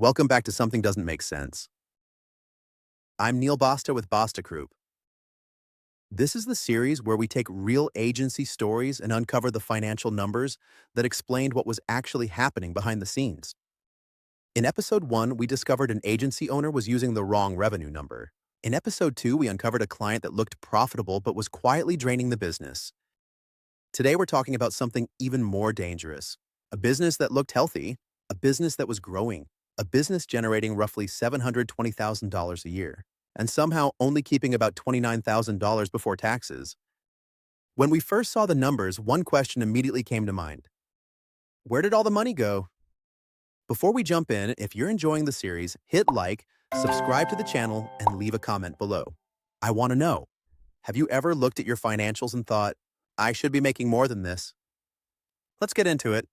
Welcome back to Something Doesn't Make Sense. I'm Neil Basta with BastaCroop. This is the series where we take real agency stories and uncover the financial numbers that explained what was actually happening behind the scenes. In episode 1, we discovered an agency owner was using the wrong revenue number. In episode 2, we uncovered a client that looked profitable but was quietly draining the business. Today, we're talking about something even more dangerous. A business that looked healthy, a business that was growing, a business generating roughly $720,000 a year, and somehow only keeping about $29,000 before taxes. When we first saw the numbers, one question immediately came to mind. Where did all the money go? Before we jump in, if you're enjoying the series, hit like, subscribe to the channel, and leave a comment below. I want to know, have you ever looked at your financials and thought, I should be making more than this? Let's get into it.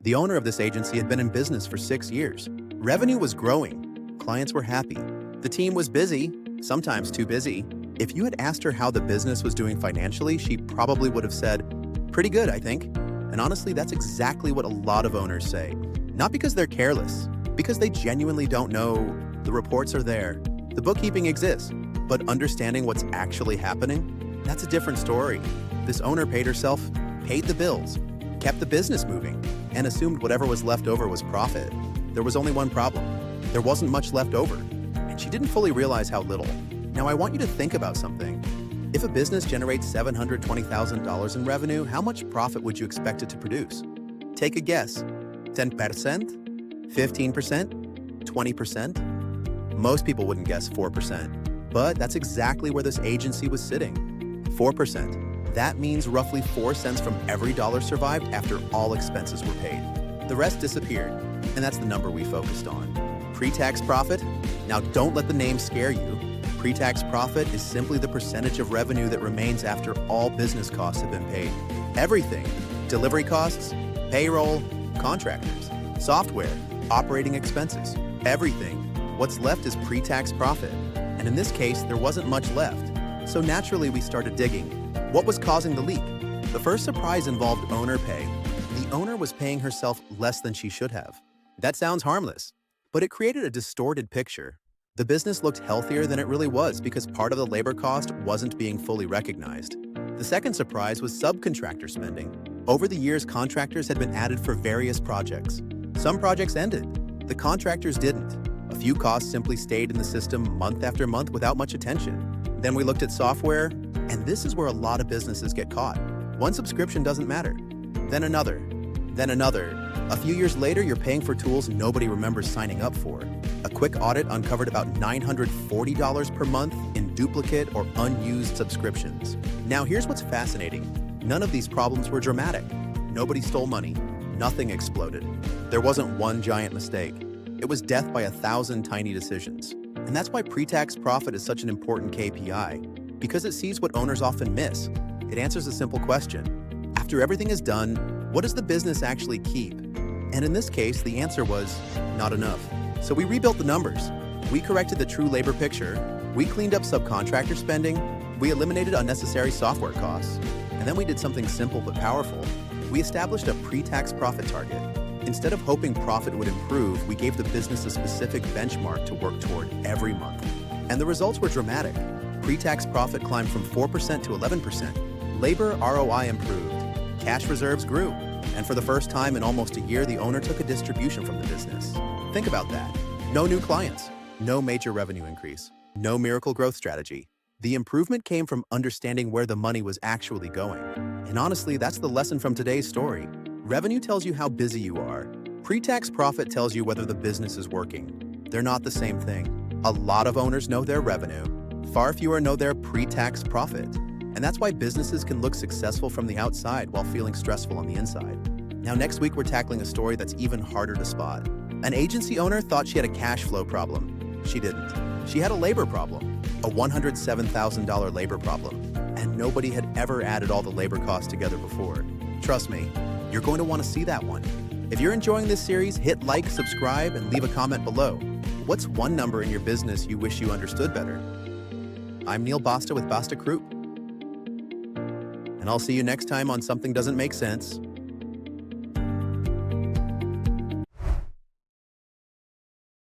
The owner of this agency had been in business for 6 years. Revenue was growing. Clients were happy. The team was busy, sometimes too busy. If you had asked her how the business was doing financially, she probably would have said, pretty good, I think. And honestly, that's exactly what a lot of owners say. Not because they're careless, because they genuinely don't know. The reports are there. The bookkeeping exists. But understanding what's actually happening, that's a different story. This owner paid herself, paid the bills, kept the business moving, and assumed whatever was left over was profit. There was only one problem. There wasn't much left over, and she didn't fully realize how little. Now, I want you to think about something. If a business generates $720,000 in revenue, how much profit would you expect it to produce? Take a guess. 10%? 15%? 20%? Most people wouldn't guess 4%, but that's exactly where this agency was sitting. 4%. That means roughly 4 cents from every dollar survived after all expenses were paid. The rest disappeared, and that's the number we focused on. Pre-tax profit? Now don't let the name scare you. Pre-tax profit is simply the percentage of revenue that remains after all business costs have been paid. Everything. Delivery costs, payroll, contractors, software, operating expenses, everything. What's left is pre-tax profit. And in this case, there wasn't much left. So naturally, we started digging. What was causing the leak? The first surprise involved owner pay. The owner was paying herself less than she should have. That sounds harmless, but it created a distorted picture. The business looked healthier than it really was because part of the labor cost wasn't being fully recognized. The second surprise was subcontractor spending. Over the years, contractors had been added for various projects. Some projects ended. The contractors didn't. A few costs simply stayed in the system month after month without much attention. Then we looked at software, and this is where a lot of businesses get caught. One subscription doesn't matter. Then another. Then another. A few years later, you're paying for tools nobody remembers signing up for. A quick audit uncovered about $940 per month in duplicate or unused subscriptions. Now here's what's fascinating. None of these problems were dramatic. Nobody stole money. Nothing exploded. There wasn't one giant mistake. It was death by 1,000 tiny decisions. And that's why pre-tax profit is such an important KPI, because it sees what owners often miss. It answers a simple question. After everything is done, what does the business actually keep? And in this case, the answer was not enough. So we rebuilt the numbers. We corrected the true labor picture. We cleaned up subcontractor spending. We eliminated unnecessary software costs. And then we did something simple but powerful. We established a pre-tax profit target. Instead of hoping profit would improve, we gave the business a specific benchmark to work toward every month. And the results were dramatic. Pre-tax profit climbed from 4% to 11%. Labor ROI improved. Cash reserves grew. And for the first time in almost a year, the owner took a distribution from the business. Think about that. No new clients. No major revenue increase. No miracle growth strategy. The improvement came from understanding where the money was actually going. And honestly, that's the lesson from today's story. Revenue tells you how busy you are. Pre-tax profit tells you whether the business is working. They're not the same thing. A lot of owners know their revenue. Far fewer know their pre-tax profit. And that's why businesses can look successful from the outside while feeling stressful on the inside. Now, next week, we're tackling a story that's even harder to spot. An agency owner thought she had a cash flow problem. She didn't. She had a labor problem, a $107,000 labor problem. And nobody had ever added all the labor costs together before. Trust me, you're going to want to see that one. If you're enjoying this series, hit like, subscribe, and leave a comment below. What's one number in your business you wish you understood better? I'm Neil Basta with BastaCroop, and I'll see you next time on Something Doesn't Make Sense.